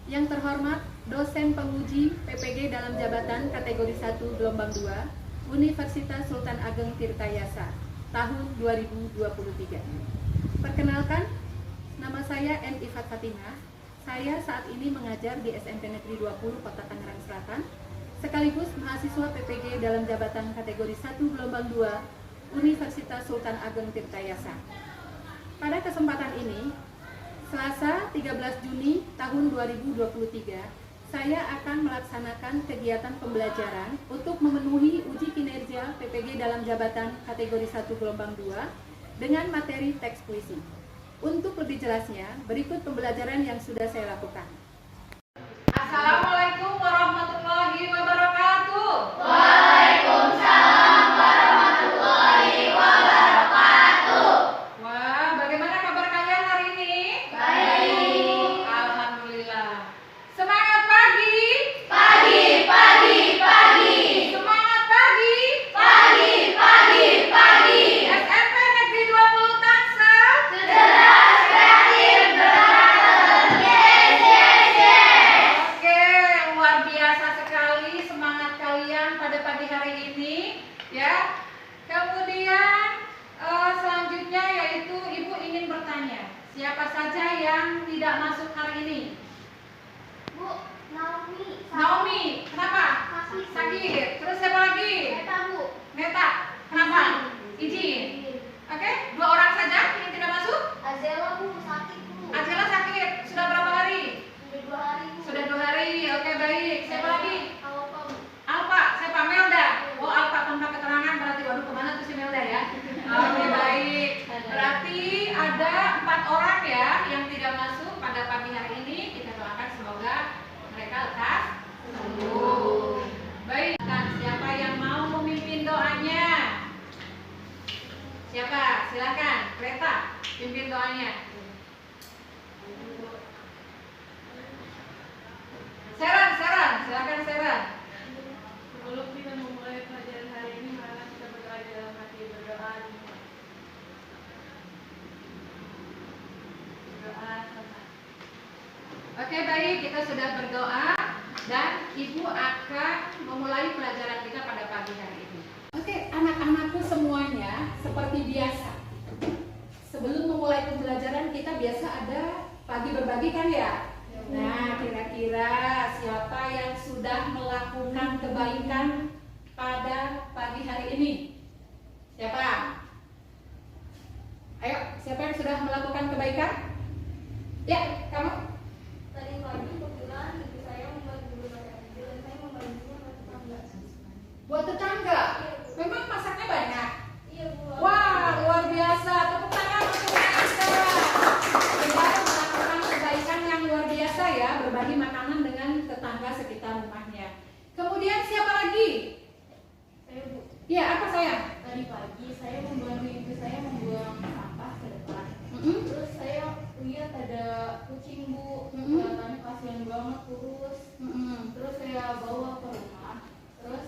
Yang terhormat dosen penguji PPG dalam jabatan kategori 1 gelombang 2 Universitas Sultan Ageng Tirtayasa tahun 2023. Perkenalkan, nama saya N. Ifat Fatimah. Saya saat ini mengajar di SMP Negeri 20 Kota Tangerang Selatan, sekaligus mahasiswa PPG dalam jabatan kategori 1 gelombang 2 Universitas Sultan Ageng Tirtayasa. Pada kesempatan ini, Selasa 13 Juni tahun 2023, saya akan melaksanakan kegiatan pembelajaran untuk memenuhi uji kinerja PPG dalam jabatan kategori 1 gelombang 2 dengan materi teks puisi. Untuk lebih jelasnya, berikut pembelajaran yang sudah saya lakukan. Assalamualaikum warahmatullahi wabarakatuh. Waalaikumsalam warahmatullahi wabarakatuh. Wah, bagaimana kabar kalian hari ini? Baik. Alhamdulillah. Semangat pagi. Pagi, pagi, pagi. Semangat pagi. Pagi, pagi, pagi. SMP Negeri 20 Tangsel. Cerdas, kreatif, berkarakter. Yes, yes, yes. Oke, luar biasa sekali semangat kalian pada pagi hari ini, ya. Kemudian selanjutnya yaitu Ibu ingin bertanya, siapa saja yang tidak masuk hari ini? Bu, Naomi. Naomi, kenapa? Sakit. Terus siapa lagi? Meta, Bu. Meta, kenapa? Izin. Oke, 2 orang saja yang tidak masuk. Azela, Bu, sakit, Bu. Azela sakit. Sudah berapa hari? Sudah 2 hari, Bu. Sudah 2 hari. Oke, baik. Siapa lagi? Alfa, Bu. Alfa, siapa? Melda. Oh, Alfa tanpa keterangan berarti waduh kemana tuh si Melda ya? Oke, baik. Berarti ada 4 orang ya yang tidak masuk pada pagi hari ini. Kita doakan semoga mereka lekas sembuh. Baik, kan siapa yang mau memimpin doanya? Siapa? Silakan, Kreta, pimpin doanya. Seran, silakan Seran. Sebelum kita memulai pelajaran hari ini, marilah kita berdoa di dalam hati. Berdoa sama. Oke, baik, kita sudah berdoa dan Ibu akan memulai pelajaran kita pada pagi hari ini. Oke, anak-anakku semuanya seperti biasa. Sebelum memulai pembelajaran kita biasa ada pagi berbagi kan ya? Nah, kira-kira siapa yang sudah melakukan kebaikan pada pagi hari ini? Siapa? Ayo, siapa yang sudah melakukan kebaikan? Ya, kamu? Tadi pagi kebetulan ibu saya membuat bubur kacang hijau dan saya membantunya buat tetangga. Buat tetangga? Memang masaknya banyak? Iya, Bu. Wah, luar biasa. Tepuk tangan untuk Aisyah. Sudah melakukan kebaikan yang luar biasa ya, berbagi makanan dengan tetangga sekitar rumahnya. Kemudian siapa lagi? Saya, Bu. Iya, apa sayang? Tadi pagi saya membantu ibu saya membuang sampah ke depan. Mm-mm. Terus saya lihat ada kucing, Bu. Mm-mm. Kelihatannya kasihan banget, kurus. Mm-mm. Terus saya bawa ke rumah. Terus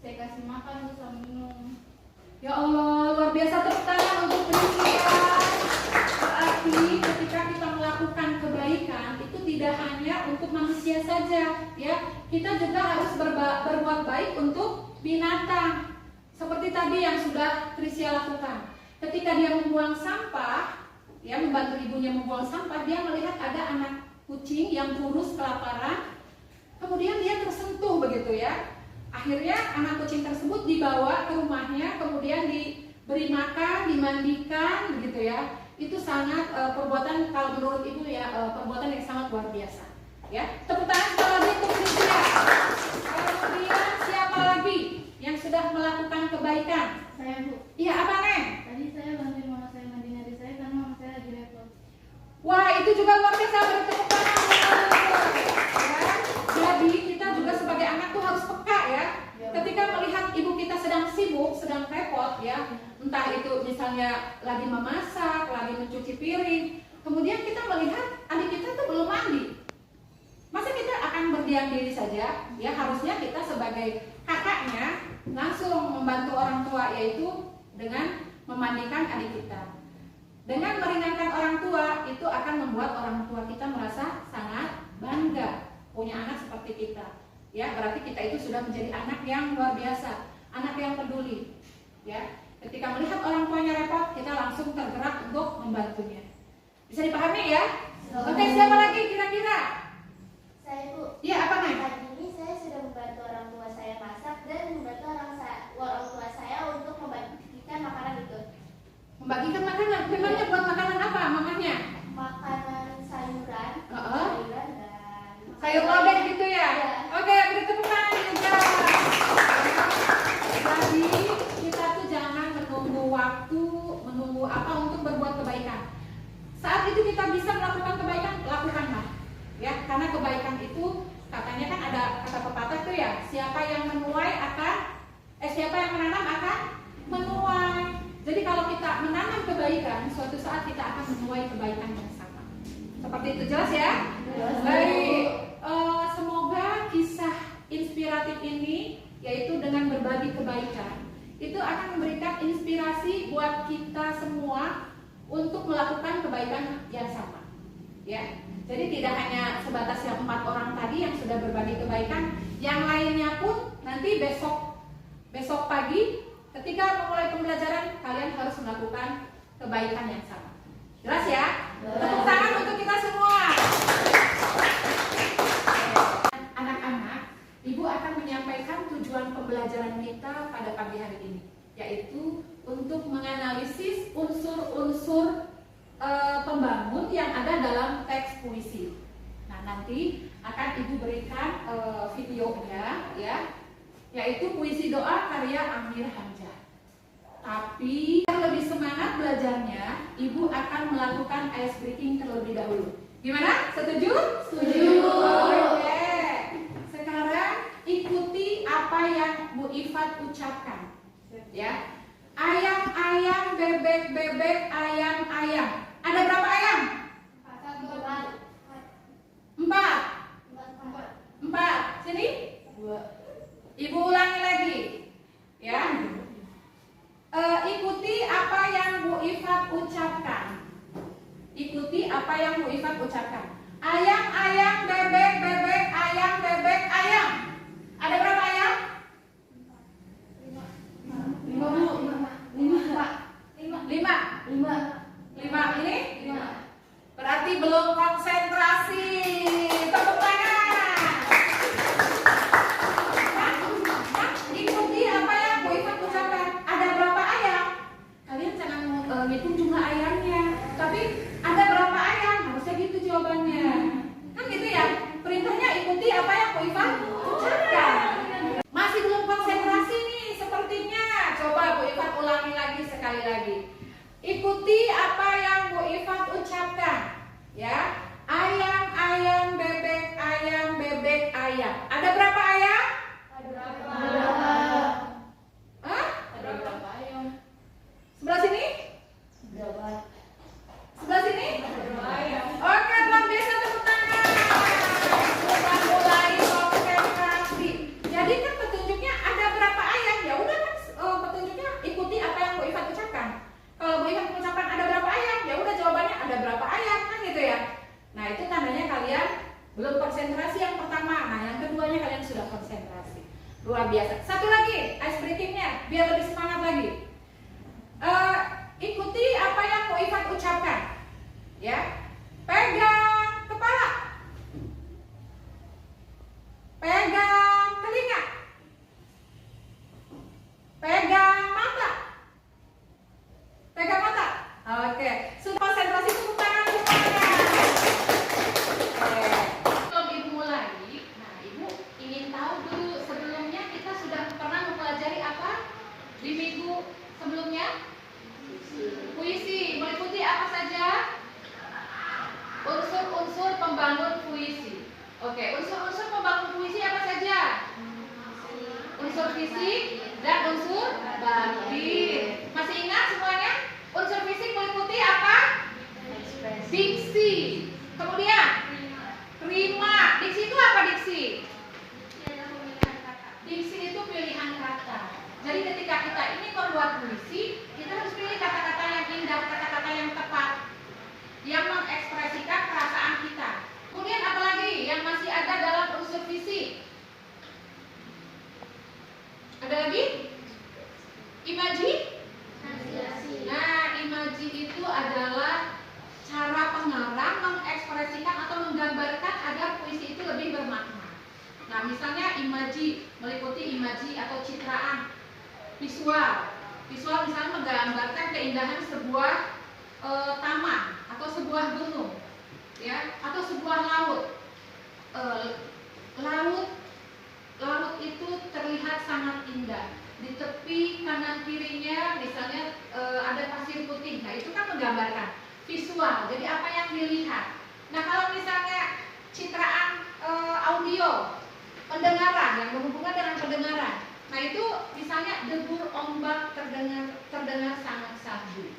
saya kasih makan terus sama minum. Ya Allah, luar biasa. Tepuk tangan untuk Priscila. Berarti ketika kita melakukan kebaikan itu tidak hanya untuk manusia saja, ya. Kita juga harus berbuat baik untuk binatang. Seperti tadi yang sudah Priscila lakukan. Ketika dia membuang sampah, ya membantu ibunya membuang sampah, dia melihat ada anak kucing yang kurus kelaparan. Kemudian dia tersentuh begitu ya. Akhirnya anak kucing tersebut dibawa ke rumahnya, kemudian diberi makan, dimandikan, begitu ya. Itu sangat perbuatan, kalau menurut ibu ya, perbuatan yang sangat luar biasa. Ya, tepuk tangan sekali lagi untuk Priscila. Kemudian siapa lagi yang sudah melakukan kebaikan? Saya, Bu. Iya, apa Neng? Tadi saya bantuin mama saya mandiin adik saya karena mama saya lagi repot. Wah, itu juga luar biasa. Bertepuk tangan. Ya, jadi kita juga sebagai anak tuh harus peka ya. Ketika melihat ibu kita sedang sibuk, sedang repot ya, entah itu misalnya lagi memasak, lagi mencuci piring, kemudian kita melihat adik kita tuh belum mandi. Masa kita akan berdiam diri saja? Ya, harusnya kita sebagai kakaknya langsung membantu orang tua, yaitu dengan memandikan adik kita. Dengan meringankan orang tua, itu akan membuat orang tua kita merasa sangat bangga punya anak seperti kita. Ya, berarti kita itu sudah menjadi anak yang luar biasa, anak yang peduli. Ya, ketika melihat orang tuanya repot, kita langsung tergerak untuk membantunya. Bisa dipahami ya? Oke, siapa lagi kira-kira? Saya Bu. Iya, apa nih? Pagi ini saya sudah membantu orang tua saya masak dan membantu orang tua saya untuk membagikan makanan itu. Membagikan makanan. Memangnya buat makanan apa mamanya? Makanan sayuran, Heeh. sayuran dan Sayur lodeh gitu ya? Iya. Oke, beri tepuk tangan juga. Jadi kita tuh jangan menunggu waktu, menunggu apa untuk berbuat kebaikan. Saat itu kita bisa melakukan kebaikan, lakukanlah. Ya, karena kebaikan itu katanya kan ada kata pepatah tuh ya, siapa yang siapa yang menanam akan menuai. Jadi kalau kita menanam kebaikan, suatu saat kita akan menuai kebaikan yang sama. Seperti itu, jelas ya? Baik, semoga kisah inspiratif ini, yaitu dengan berbagi kebaikan, itu akan memberikan inspirasi buat kita semua untuk melakukan kebaikan yang sama. Ya, jadi tidak hanya sebatas yang 4 orang tadi yang sudah berbagi kebaikan, yang lainnya pun nanti besok pagi ketika memulai pembelajaran kalian harus melakukan kebaikan yang sama. Jelas ya? Tepuk tangan untuk kita semua. Anak-anak, Ibu akan menyampaikan tujuan pembelajaran kita pada pagi hari ini, yaitu untuk menganalisis unsur-unsur pembangun yang ada dalam teks puisi. Nah, nanti akan Ibu berikan videonya ya, yaitu puisi doa karya Amir Hamzah. Tapi yang lebih semangat belajarnya, Ibu akan melakukan ice breaking terlebih dahulu. Gimana? Setuju? Setuju. Oke. Sekarang ikuti apa yang Bu Ifat ucapkan. Ya. Ayam-ayam, bebek-bebek, ayam-ayam. Ada berapa ayam? 4. Sini. Ibu ulangi lagi. Ya. Ikuti apa yang Bu Ifat ucapkan. Ikuti apa yang Bu Ifat ucapkan. Ayam-ayam, bebek-bebek, ayam, bebek, ayam. Ada berapa ayam? 5. Ini? Berarti belum konsentrasi. Tepuk tangan. Ikuti apa yang Bu Ifat ucapkan. Ada berapa ayam? Kalian jangan ngitung jumlah ayamnya, tapi ada berapa ayam? Harusnya gitu jawabannya. Kan gitu ya? Perintahnya ikuti apa yang Bu Ifat ucapkan. Masih belum konsentrasi nih sepertinya. Coba Bu Ifat ulangi lagi sekali lagi. Ikuti apa yang Bu Ifat ucapkan. Ya. Ayam, bebek, ayam. Ada berapa ayam? Hah? Sebelah sini? Sebelah sini? Oke, luar biasa, tepuk tangan. Sudah mulai konsentrasi. Jadi kan petunjuknya ada berapa ayam? Ya udah kan petunjuknya ikuti apa yang Bu Ifat ucapkan. Kalau Bu Ifat mengucapkan ada berapa ayam, ya udah jawabannya ada berapa ayam, kan gitu ya. Nah, itu tandanya kalian belum konsentrasi yang pertama. Nah, yang keduanya kalian sudah konsentrasi. Luar biasa. Satu lagi, ice breakingnya biar lebih semangat lagi. Ikuti apa yang Bu Ifat ucapkan. Ya. Pegang kepala. Pegang telinga. Pegang mata. Pegang mata. Oke. Sudah konsentrasi, tepuk tangan semuanya. Oke. Sebelum Ibu mulai, nah Ibu ingin tahu dulu sebelumnya kita sudah Nah, misalnya imaji, meliputi imaji atau citraan. Visual misalnya menggambarkan keindahan sebuah taman atau sebuah gunung, ya, atau sebuah laut. Laut itu terlihat sangat indah. Di tepi kanan kirinya misalnya ada pasir putih. Nah, itu kan menggambarkan visual. Jadi apa yang dilihat. Nah, kalau misalnya citraan audio, pendengaran yang berhubungan dengan pendengaran. Nah, itu misalnya debur ombak terdengar sangat syahdu.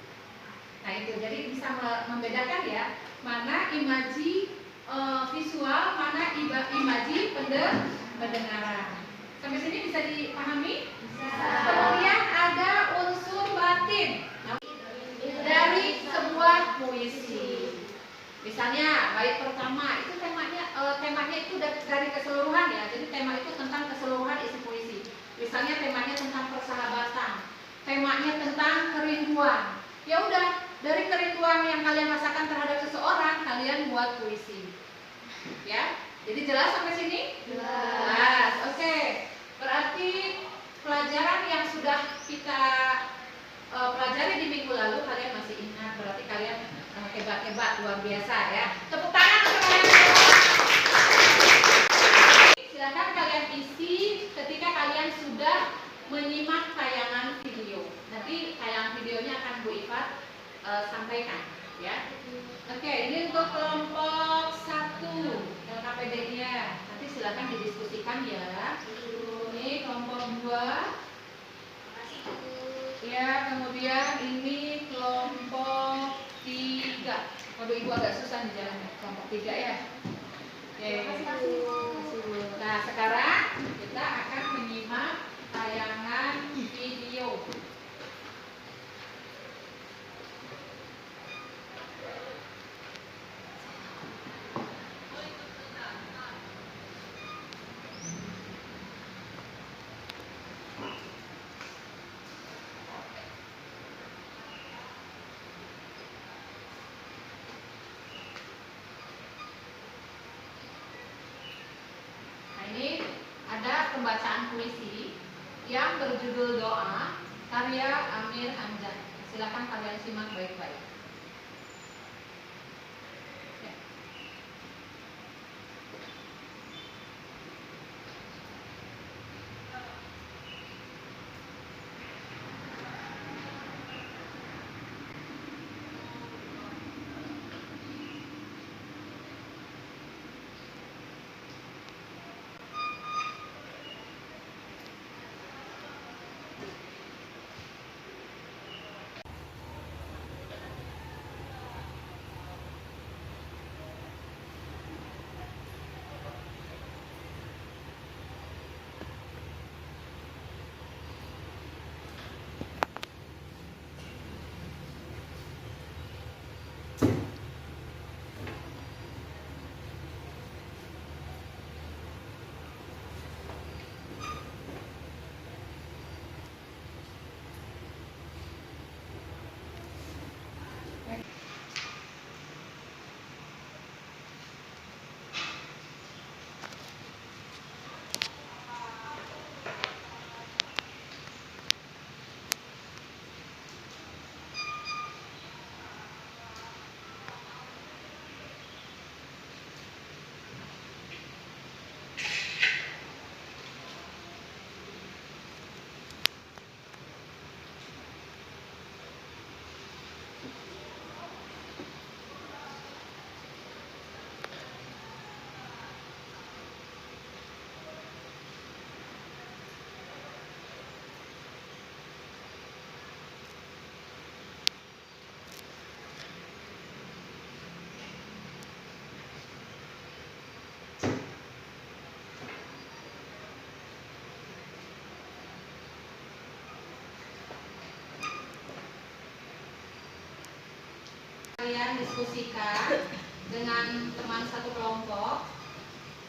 Nah, itu jadi bisa membedakan ya, mana imaji visual, mana imaji pendengaran. Sampai sini bisa dipahami? Bisa. Kemudian ada unsur batin dari sebuah puisi. Misalnya bait pertama itu temanya itu dari keseluruhan ya. Jadi tema itu tentang keseluruhan isi puisi. Misalnya temanya tentang persahabatan, temanya tentang kerinduan. Ya udah, dari kerinduan yang kalian rasakan terhadap seseorang, kalian buat puisi. Ya, jadi jelas sampai sini? Jelas. Oke. Berarti pelajaran yang sudah kita pelajari di minggu lalu kalian masih ingat. Berarti kalian hebat-hebat, luar biasa ya. Tepuk tangan untuk kalian semua. Silakan kalian isi ketika kalian sudah menyimak tayangan video. Nanti tayangan videonya akan Bu Ifat sampaikan ya. Oke, ini untuk kelompok 1 LKPD-nya. Nanti silakan didiskusikan ya. Ini kelompok 2. Ya, kemudian ini kelompok 3. Kalau Ibu agak susah di jalan kelompok 3 ya. Oke. Nah, sekarang kita akan menyimak tayangan video. Pembacaan puisi yang berjudul Doa karya Amir Hamzah. Silakan kalian simak baik-baik. Kalian diskusikan dengan teman satu kelompok.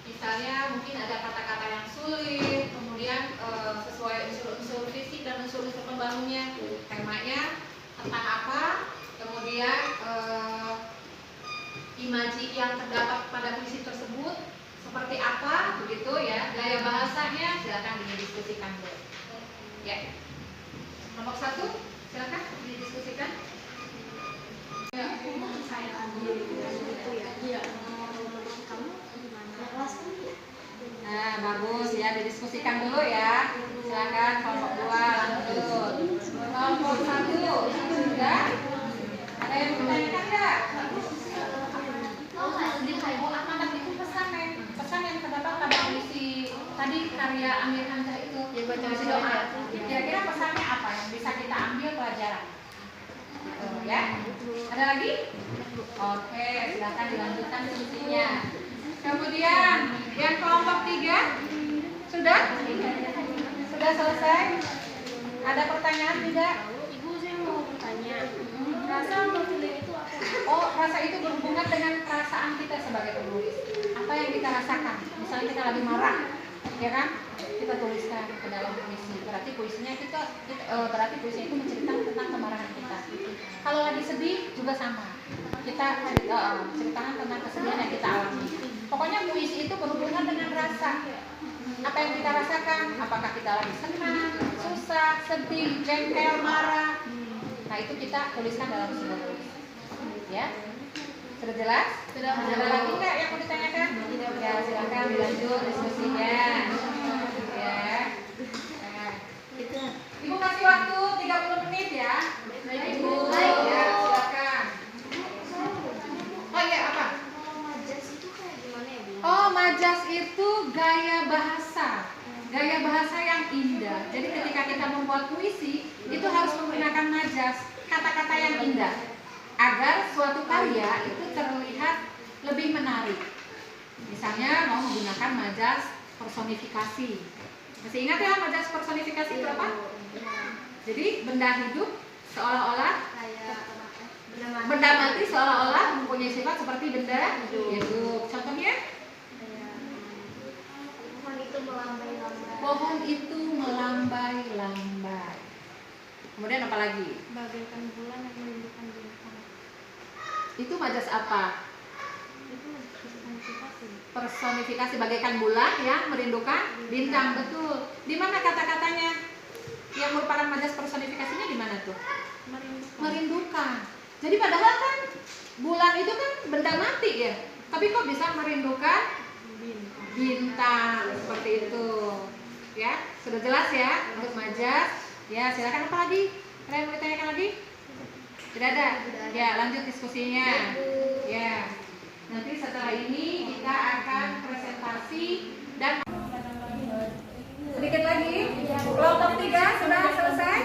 Misalnya mungkin ada kata-kata yang sulit, kemudian sesuai unsur fisik dan unsur pembangunnya, temanya tentang apa, kemudian imaji yang terdapat pada puisi tersebut seperti apa begitu ya, gaya bahasanya silakan didiskusikan dulu. Ya. Kelompok 1 silakan didiskusikan. Saya ambil itu ya. Iya. Kamu gimana? Kelas Nah, bagus ya, didiskusikan dulu ya. Silakan kelompok 2 lanjut. Kelompok 1 sudah? Ada yang bertanya enggak? Oh, amanat itu pesan yang terdapat pada puisi tadi karya Amir Hamzah itu. Puisi doa. Kira-kira pesannya apa yang bisa kita ambil pelajaran? Ya. Ada lagi? Oke, silakan dilanjutkan diskusinya. Kemudian yang kelompok 3 sudah? Sudah selesai? Ada pertanyaan tidak? Ibu, saya mau bertanya. Rasa atau feeling itu apa? Oh, rasa itu berhubungan dengan perasaan kita sebagai penulis. Apa yang kita rasakan? Misalnya kita lagi marah, ya kan? Kita tuliskan ke dalam puisi. Berarti puisinya berarti puisinya itu menceritakan tentang kemarahan kita. Kalau lagi sedih juga sama. Kita ceritakan tentang kesedihan yang kita alami. Pokoknya puisi itu berhubungan dengan rasa. Apa yang kita rasakan? Apakah kita lagi senang, susah, sedih, jengkel, marah? Nah, itu kita tuliskan dalam sebuah puisi. Ya, sudah jelas? Sudah. Ada lagi nggak yang mau ditanyakan? Ya, silakan dilanjut diskusinya. Ya. Nah, Ibu kasih waktu 30 menit ya. Ibu. Ya, silakan. Oh iya, apa? Majas itu kayak gimana ya, Bu? Oh, majas itu gaya bahasa. Gaya bahasa yang indah. Jadi ketika kita membuat puisi, itu harus menggunakan majas, kata-kata yang indah, agar suatu karya itu terlihat lebih menarik. Misalnya mau menggunakan majas personifikasi. Masih ingat ya majas personifikasi itu apa? Jadi benda hidup seolah-olah benda mati seolah-olah mempunyai sifat seperti benda hidup. Contohnya? Pohon itu melambai-lambai. Pohon itu melambai-lambai. Kemudian apa lagi? Bagaikan bulan yang menunjukkan bintang. Itu majas apa? Itu personifikasi. Personifikasi bagaikan bulan yang merindukan bintang, betul. Di mana kata-katanya yang merupakan majas personifikasinya di mana tuh? Merindukan. Jadi padahal kan bulan itu kan benda mati ya, tapi kok bisa merindukan bintang seperti itu? Ya, sudah jelas ya untuk majas. Ya, silakan apa lagi? Kalian mau ditanyakan lagi? Tidak ada. Ya, lanjut diskusinya. Ya. Nanti setelah ini kita akan presentasi dan sedikit lagi. Kelompok 3 sudah selesai?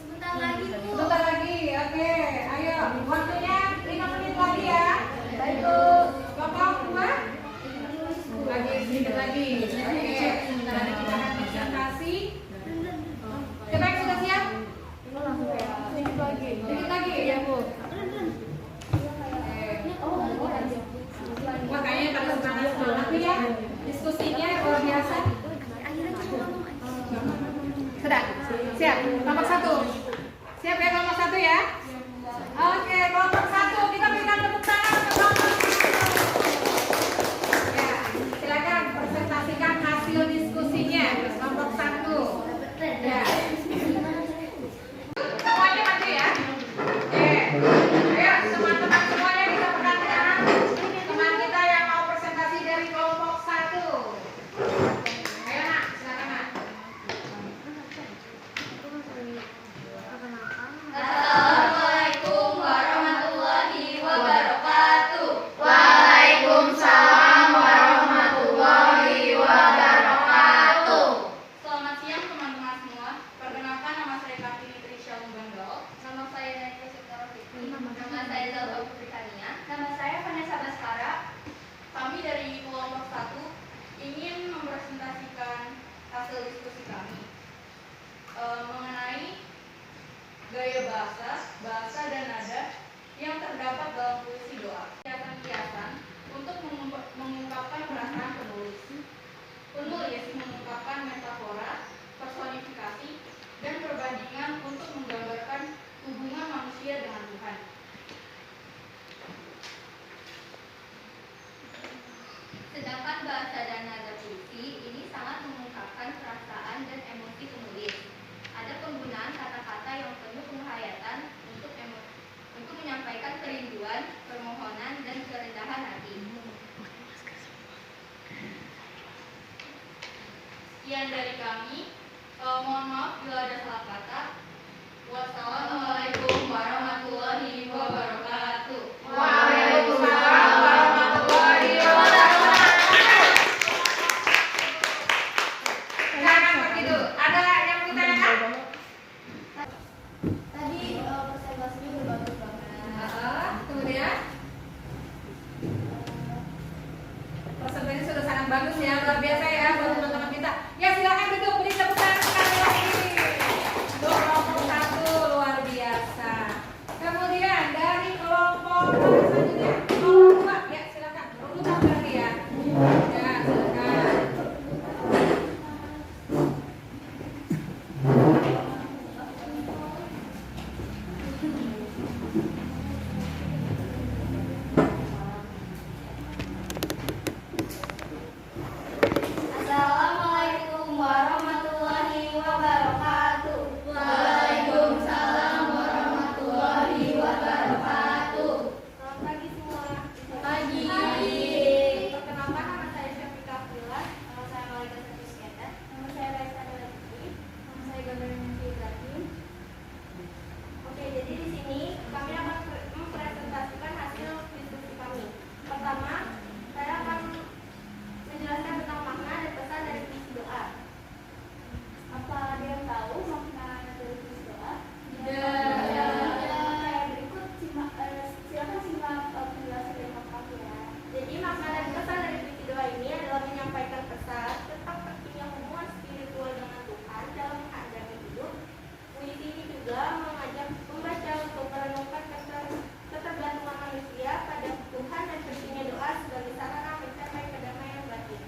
Sebentar lagi, Bu. Sebentar lagi. Oke, ayo. Waktunya 5 menit lagi ya. Baik, Bu. Kelompok 2 lagi sedikit lagi. Oke, sebentar lagi kita akan presentasi. Siapa yang sudah siap? Sedikit lagi. Ya, Bu. Wah, kayaknya pada semangat banget nih ya. Diskusinya luar biasa. Sudah? Siap? Kelompok 1. Siap ya kelompok 1 ya? Oke, kelompok 1. Kita berikan tepuk tangan ke kelompok 1. Ya, silakan presentasikan hasil diskusinya kelompok 1. Ya. Semuanya maju ya. Oke. Ayo, teman-teman semuanya bisa pegang tangan teman kita yang mau presentasi dari kelompok 1. Ayo nak, silakan nak. Assalamualaikum warahmatullahi wabarakatuh. Waalaikumsalam warahmatullahi wabarakatuh. Selamat siang teman-teman semua. Perkenalkan, nama saya Kartini Trisha Umbandol. Nama saya Nadia Sitara Fikri. Nama saya Zalfa Putri Kania. Nama saya Vanessa Baskara. Kami dari kelompok 1 ingin mempresentasikan hasil diskusi kami mengenai gaya bahasa dan nada yang terdapat dalam puisi doa. Kiasan-kiasan untuk mengungkapkan perasaan penulis. Penulis mengungkapkan metafora, personifikasi, dan perbandingan untuk menggambarkan hubungan manusia dengan Tuhan. Sekian dari kami. Mohon maaf bila ada salah kata. Wassalamualaikum warahmatullahi wabarakatuh. Waalaikumsalam warahmatullahi wabarakatuh. Silakan begitu. Ada yang mau ditanyakan? Tadi presentasinya udah bagus banget. Kemudian presentasinya sudah sangat bagus ya, luar biasa ya buat teman-teman kita. Ya silakan duduk, beri tepuk tangan sekali lagi. Untuk kelompok 1 luar biasa. Kemudian dari kelompok selanjutnya kelompok 2 ya silakan. Berurutan berarti ya. Ya silakan. Assalamualaikum warahmatullahi wabarakatuh. Waalaikumsalam warahmatullahi wabarakatuh. Selamat pagi semua. Pagi. Perkenalkan, nama saya Syafika Filas. Nama saya Malika Satisketa. Nama saya Raisa Delatiti. Nama saya Gambar Nanti Ibrahim. Oke, jadi di sini kami akan mempresentasikan hasil diskusi kami. Pertama, saya akan menjelaskan tentang makna dan pesan dari puisi doa. Apa ada yang tahu makna dari puisi doa? Kayak berikut, silakan simak penjelasan dari kami ya. Jadi makna dan pesan dari puisi doa ini adalah menyampaikan pesan tentang pentingnya hubungan spiritual dengan Tuhan dalam menghadapi hidup. Puisi ini juga mengajak pembaca untuk merenungkan ketergantungan manusia pada Tuhan dan pentingnya doa sebagai sarana mencapai kedamaian batin.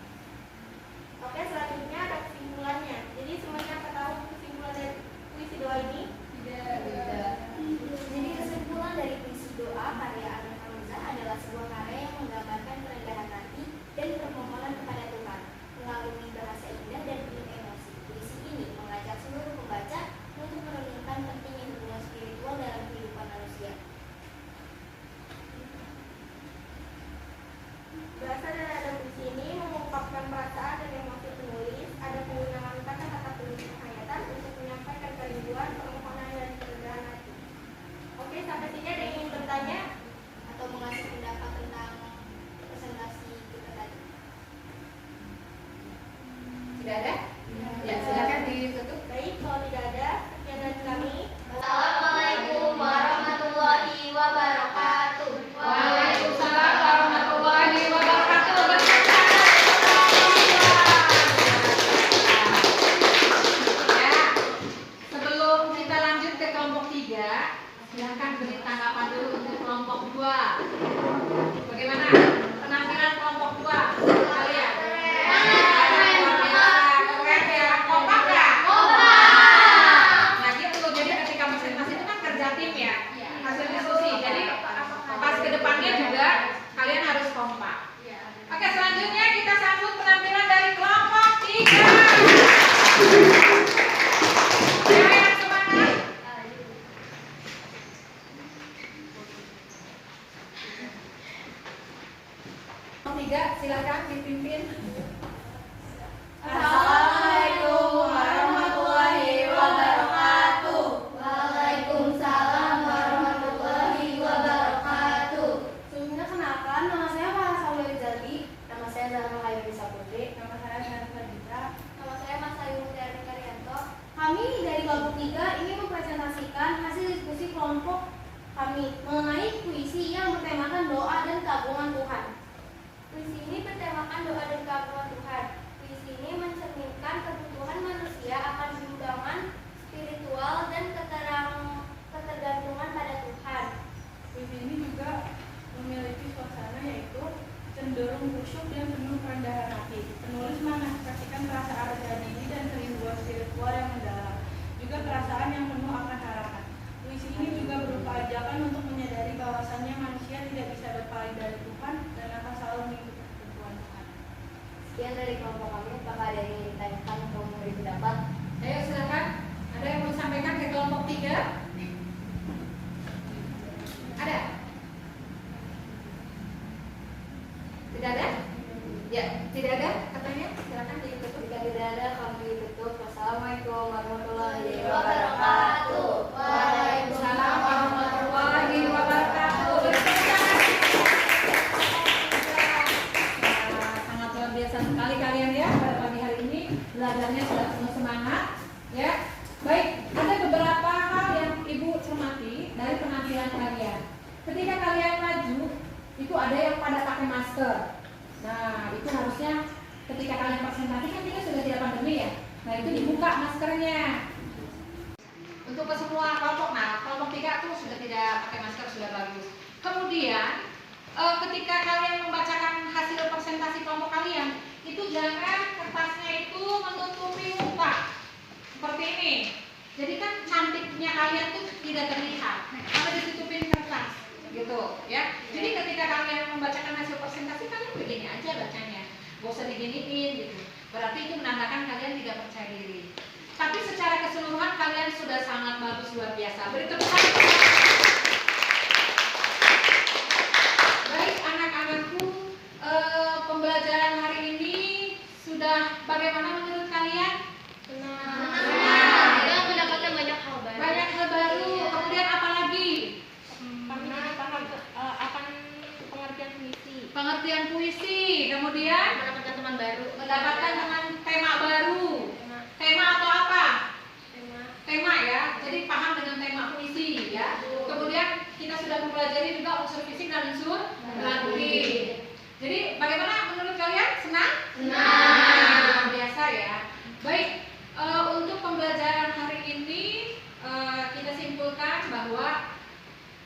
Oke, selanjutnya ada kesimpulannya. Jadi semuanya apa tahu kesimpulan dari puisi doa ini? Tidak. Jadi kesimpulan dari puisi doa karya Amin Hamzah adalah sebuah karya yang menggambarkan kerendahan hati dan permohonan kepada Tuhan melalui bahasa indah dan penuh emosi. Puisi ini mengajak seluruh pembaca untuk merenungkan pentingnya hubungan spiritual dalam kehidupan manusia. Bahasa dan nada puisi ini mengungkapkan perasaan dan emosi penulis. Ada penggunaan kata-kata penulis penghayatan untuk menyampaikan kerinduan, permohonan, dan kerendahan hati. Oke, sampai sini ada yang ingin bertanya atau mengasih pendapat tentang presentasi kita tadi? Tidak ada? Ya silakan ditutup. Baik, kalau tidak ada, sekian dari kami. Assalamualaikum warahmatullahi wabarakatuh. Waalaikumsalam warahmatullahi wabarakatuh. Ya, sebelum kita lanjut ke kelompok 3, silakan beri tanggapan dulu untuk kelompok 2. Bagaimana penampilan kelompok 2 kalian? Keren ya, kompak ya? Nah gitu, jadi ketika masing-masing itu kan kerja tim ya, hasil diskusi. Jadi pas ke depannya juga kalian harus kompak. Oke, selanjutnya kita sambut penampilan dari kelompok 3. Ayo yang semangat. Kelompok 3, silakan dipimpin. Assalamualaikum warahmatullahi wabarakatuh. Waalaikumsalam warahmatullahi wabarakatuh. Sebelumnya kenalkan, nama saya Farah Sauli Rizaldi. Nama saya Zahra Hairunisa Putri. Nama saya Shanti Dita. Nama saya Mas Ayu Mutiara Karyanto. Kami dari kelompok 3 ingin mempresentasikan hasil diskusi kelompok kami mengenai puisi yang bertemakan doa dan keagungan Tuhan. Puisi ini bertemakan doa dan keagungan Tuhan. Puisi ini mencerminkan kebutuhan manusia akan bimbingan spiritual dan ketergantungan pada Tuhan. Puisi ini juga memiliki suasana yaitu cenderung khusyuk dan penuh kerendahan hati. Penulis mengekspresikan perasaan rendah diri dan kerinduan spiritual yang mendalam, juga perasaan yang penuh akan harapan. Puisi ini juga berupa ajakan untuk menyadari bahwasannya manusia tidak bisa berpaling dari Tuhan dan akan selalu mengikuti ketentuan Tuhan. Sekian dari kelompok kami. Apakah ada yang ingin ditanyakan atau memberi pendapat? Ayo silakan. Ada yang mau sampaikan ke kelompok 3? Ada? Tidak ada? Ya, tidak ada katanya. Silakan ditutup. Jika tidak ada, kami itu ada yang pada pakai masker. Nah, itu harusnya ketika kalian presentasi kan kita sudah tidak pandemi ya. Nah, itu dibuka maskernya. Untuk ke semua kelompok, nah kelompok 3 tuh sudah tidak pakai masker, sudah bagus. Kemudian ketika kalian membacakan hasil presentasi kelompok kalian, itu jangan kertasnya itu menutupi muka seperti ini. Jadi kan cantiknya kalian tuh tidak terlihat kalau ditutupin kertas, gitu ya. Jadi ketika kalian membacakan hasil presentasi, kalian begini aja bacanya, gak usah diginiin gitu. Berarti itu menandakan kalian tidak percaya diri. Tapi secara keseluruhan kalian sudah sangat bagus, luar biasa. Beri tepuk tangan. Baik anak-anakku, pembelajaran hari ini sudah bagaimana menurut kalian? Kita mendapatkan banyak hal baru. Banyak hal baru. Kemudian apa lagi? Akan pengertian puisi. Pengertian puisi. Kemudian Mendapatkan teman baru. mendapatkan dengan tema baru. Tema atau apa? Tema ya. Jadi paham dengan tema puisi ya. Kemudian kita sudah mempelajari juga unsur fisik dan unsur batin. Jadi bagaimana menurut kalian? Senang? Senang. Biasa ya. Baik, untuk pembelajaran hari ini kita simpulkan bahwa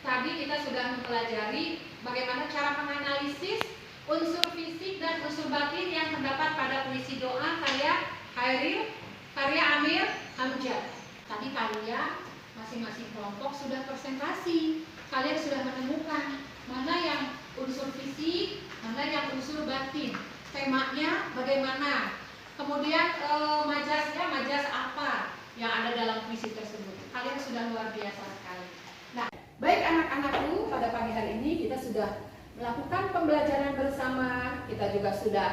tadi kita sudah mempelajari bagaimana cara menganalisis unsur fisik dan unsur batin yang terdapat pada puisi doa karya Khairil, karya Amir Hamzah. Tadi kalian masing-masing kelompok sudah presentasi. Kalian sudah menemukan mana yang unsur fisik, mana yang unsur batin. Temanya bagaimana? Kemudian majas apa yang ada dalam puisi tersebut. Kalian sudah luar biasa sekali. Nah, baik anak-anakku, pada pagi hari ini kita sudah melakukan pembelajaran bersama. Kita juga sudah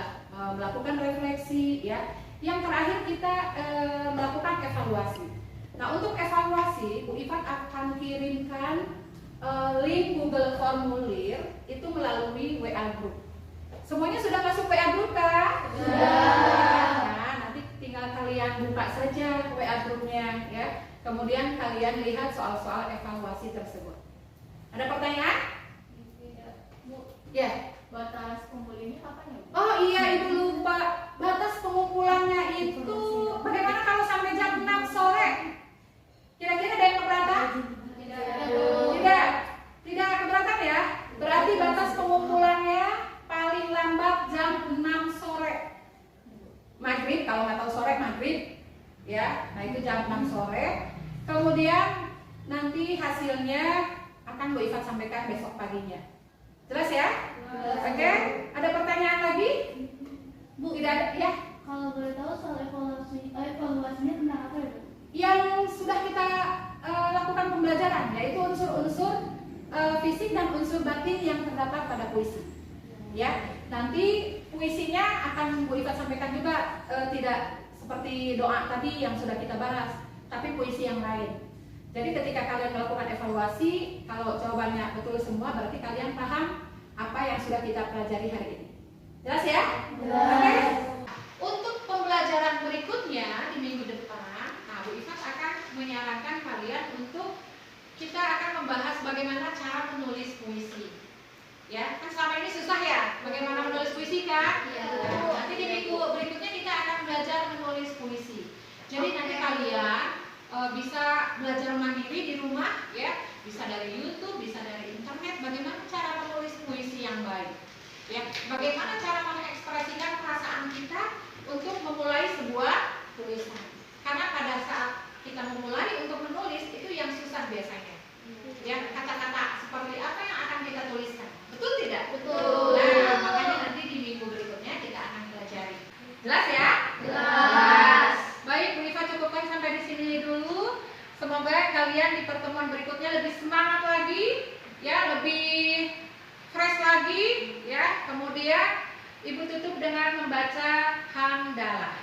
melakukan refleksi ya. Yang terakhir kita melakukan evaluasi. Nah, untuk evaluasi, Bu Ifat akan kirimkan link Google Formulir itu melalui WA Group. Semuanya sudah masuk WA Group kah? Sudah. Nah, nanti tinggal kalian buka saja WA Groupnya ya. Kemudian kalian lihat soal-soal evaluasi tersebut. Ada pertanyaan? Ya. Batas pengumpulannya kapan ya? Oh iya, Ibu lupa. Batas pengumpulannya itu bagaimana kalau sampai jam 6 sore? Kira-kira ada yang keberatan? Tidak keberatan ya? Berarti batas pengumpulannya paling lambat jam 6 sore. Maghrib, kalau nggak tahu sore maghrib ya. Nah itu jam 6 sore. Kemudian nanti hasilnya akan Bu Ifat sampaikan besok paginya. Jelas ya? Oke? Ada pertanyaan lagi? Bu, tidak ada ya? Kalau boleh tahu soal evaluasinya tentang apa ya, Bu? Yang sudah kita lakukan pembelajaran, yaitu unsur-unsur fisik dan unsur batin yang terdapat pada puisi. Ya, nanti puisinya akan Bu Ifat sampaikan juga, tidak seperti doa tadi yang sudah kita bahas, tapi puisi yang lain. Jadi ketika kalian melakukan evaluasi, kalau jawabannya betul semua, berarti kalian paham apa yang sudah kita pelajari hari ini. Jelas ya? Jelas. Oke? Untuk pembelajaran berikutnya di minggu depan, Bu Ifat akan menyarankan kalian untuk kita akan membahas bagaimana cara menulis puisi. Ya, kan selama ini susah ya, bagaimana menulis puisi kan? Iya. Nanti di minggu berikutnya kita akan belajar menulis puisi. Jadi nanti kalian bisa belajar mandiri di rumah ya, bisa dari YouTube, bisa dari internet, bagaimana cara menulis puisi yang baik. Ya, bagaimana cara mengekspresikan perasaan kita untuk memulai sebuah tulisan. Karena pada saat kita memulai untuk menulis itu yang susah biasanya. Ya, kata-kata seperti apa yang akan kita tuliskan. Betul tidak? Betul. Nah, makanya nanti di minggu berikutnya kita akan pelajari. Jelas ya? Jelas. Baik, Bu Iva cukupkan sampai di sini dulu. Semoga kalian di pertemuan berikutnya lebih semangat lagi, ya, lebih fresh lagi, ya. Kemudian Ibu tutup dengan membaca hamdalah.